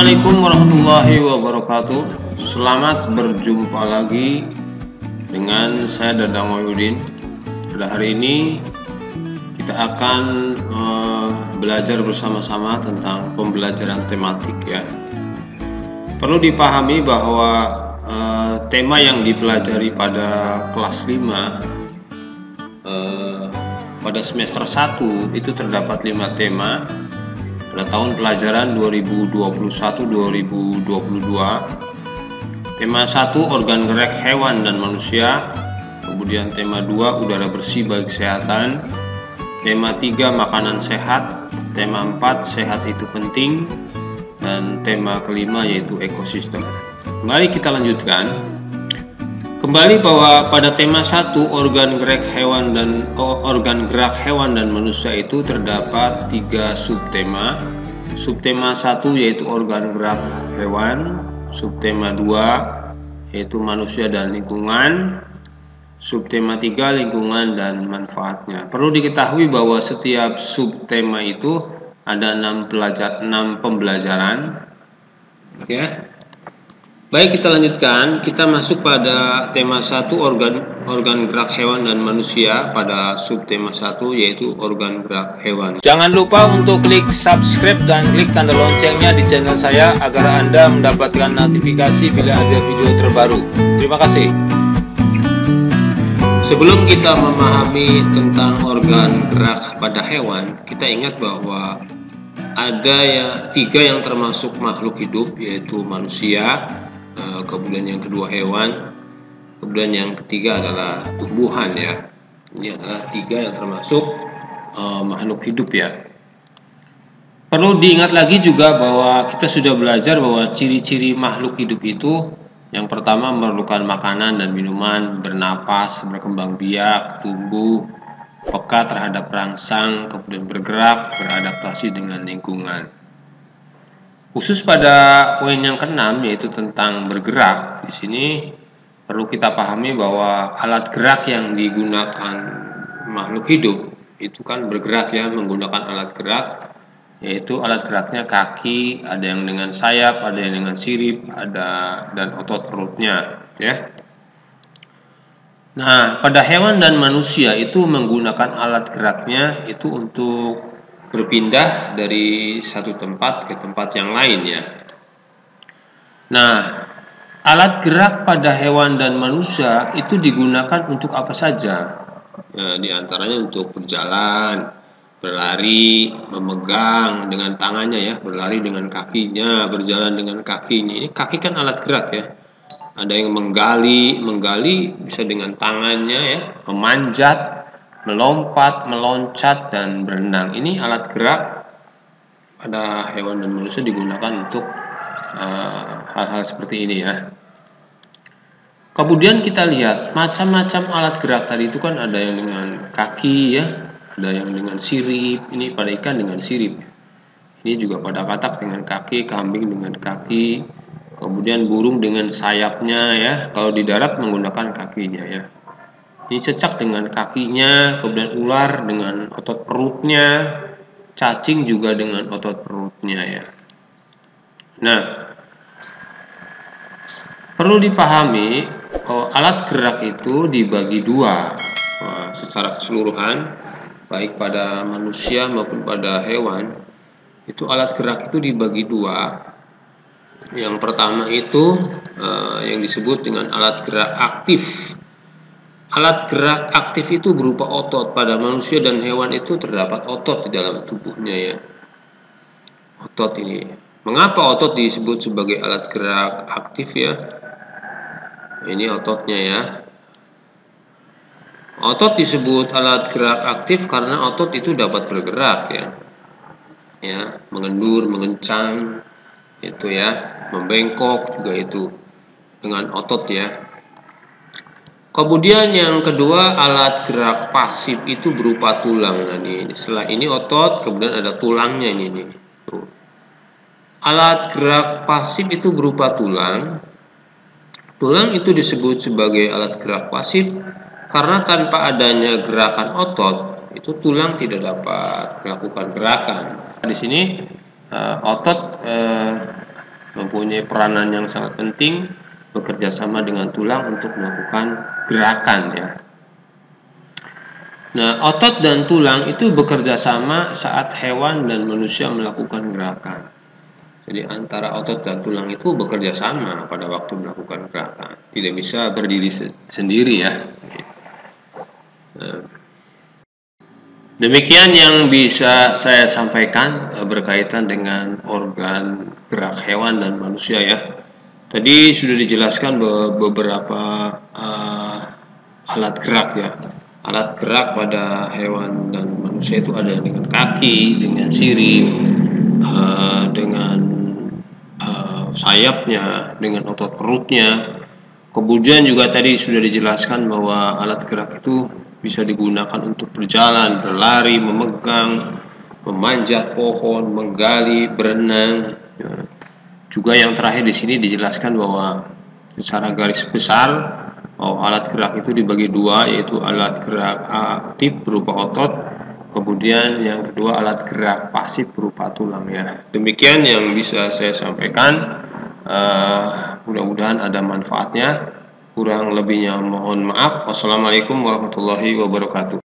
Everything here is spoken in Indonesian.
Assalamualaikum warahmatullahi wabarakatuh. Selamat berjumpa lagi dengan saya Dadang Wahyudin. Pada hari ini kita akan belajar bersama-sama tentang pembelajaran tematik ya. Perlu dipahami bahwa tema yang dipelajari pada kelas 5 pada semester 1 itu terdapat 5 tema pada tahun pelajaran 2021-2022. Tema 1 organ gerak hewan dan manusia, kemudian tema 2 udara bersih bagi kesehatan, tema 3 makanan sehat, tema 4 sehat itu penting, dan tema kelima yaitu ekosistem. Mari kita lanjutkan. Kembali bahwa pada tema 1 organ gerak hewan dan manusia itu terdapat 3 subtema. Subtema 1 yaitu organ gerak hewan, subtema 2 yaitu manusia dan lingkungan, subtema 3 lingkungan dan manfaatnya. Perlu diketahui bahwa setiap subtema itu ada 6 pembelajaran. Oke. Baik, kita lanjutkan. Kita masuk pada tema 1 organ gerak hewan dan manusia pada subtema 1 yaitu organ gerak hewan. Jangan lupa untuk klik subscribe dan klik tanda loncengnya di channel saya agar Anda mendapatkan notifikasi bila ada video terbaru. Terima kasih. Sebelum kita memahami tentang organ gerak pada hewan, kita ingat bahwa ada 3 yang termasuk makhluk hidup, yaitu manusia, kemudian yang kedua hewan, kemudian yang ketiga adalah tumbuhan ya. Ini adalah 3 yang termasuk makhluk hidup ya. Perlu diingat lagi juga bahwa kita sudah belajar bahwa ciri-ciri makhluk hidup itu yang pertama memerlukan makanan dan minuman, bernapas, berkembang biak, tumbuh, peka terhadap rangsang, kemudian bergerak, beradaptasi dengan lingkungan. Khusus pada poin yang ke-6 yaitu tentang bergerak. Di sini perlu kita pahami bahwa alat gerak yang digunakan makhluk hidup itu kan bergerak ya, menggunakan alat gerak, yaitu alat geraknya kaki, ada yang dengan sayap, ada yang dengan sirip, dan otot perutnya ya. Nah, pada hewan dan manusia itu menggunakan alat geraknya itu untuk berpindah dari satu tempat ke tempat yang lain ya. Nah, alat gerak pada hewan dan manusia itu digunakan untuk apa saja? Ya, di antaranya untuk berjalan, berlari, memegang dengan tangannya ya, berlari dengan kakinya, berjalan dengan kakinya. Ini kaki kan alat gerak ya. Ada yang menggali bisa dengan tangannya ya, memanjat, melompat, meloncat, dan berenang. Ini alat gerak pada hewan dan manusia digunakan untuk hal-hal seperti ini ya. Kemudian kita lihat macam-macam alat gerak tadi itu kan ada yang dengan kaki ya, ada yang dengan sirip. Ini pada ikan dengan sirip. Ini juga pada katak dengan kaki, kambing dengan kaki. Kemudian burung dengan sayapnya ya. Kalau di darat menggunakan kakinya ya. Ini cecak dengan kakinya, kemudian ular dengan otot perutnya, cacing juga dengan otot perutnya ya. Nah, perlu dipahami bahwa alat gerak itu dibagi 2 secara keseluruhan, baik pada manusia maupun pada hewan. Itu alat gerak itu dibagi 2. Yang pertama itu yang disebut dengan alat gerak aktif. Alat gerak aktif itu berupa otot. Pada manusia dan hewan itu terdapat otot di dalam tubuhnya ya. Otot ini. Mengapa otot disebut sebagai alat gerak aktif ya? Ini ototnya ya. Otot disebut alat gerak aktif karena otot itu dapat bergerak ya. Ya, mengendur, mengencang itu ya, membengkok juga itu dengan otot ya. Kemudian yang kedua alat gerak pasif itu berupa tulang. Nah, setelah ini otot, kemudian ada tulangnya ini. Tuh. Alat gerak pasif itu berupa tulang. Tulang itu disebut sebagai alat gerak pasif karena tanpa adanya gerakan otot itu tulang tidak dapat melakukan gerakan. Di sini otot mempunyai peranan yang sangat penting, bekerja sama dengan tulang untuk melakukan gerakan ya. Nah, otot dan tulang itu bekerja sama saat hewan dan manusia melakukan gerakan. Jadi antara otot dan tulang itu bekerja sama pada waktu melakukan gerakan. Tidak bisa berdiri sendiri ya. Demikian yang bisa saya sampaikan berkaitan dengan organ gerak hewan dan manusia ya. Tadi sudah dijelaskan beberapa alat gerak ya. Alat gerak pada hewan dan manusia itu ada dengan kaki, dengan sirip, dengan sayapnya, dengan otot perutnya. Kemudian juga tadi sudah dijelaskan bahwa alat gerak itu bisa digunakan untuk berjalan, berlari, memegang, memanjat pohon, menggali, berenang. Ya. Juga yang terakhir di sini dijelaskan bahwa secara garis besar alat gerak itu dibagi dua, yaitu alat gerak aktif berupa otot, kemudian yang kedua alat gerak pasif berupa tulang ya. Demikian yang bisa saya sampaikan. Mudah-mudahan ada manfaatnya. Kurang lebihnya mohon maaf. Wassalamualaikum warahmatullahi wabarakatuh.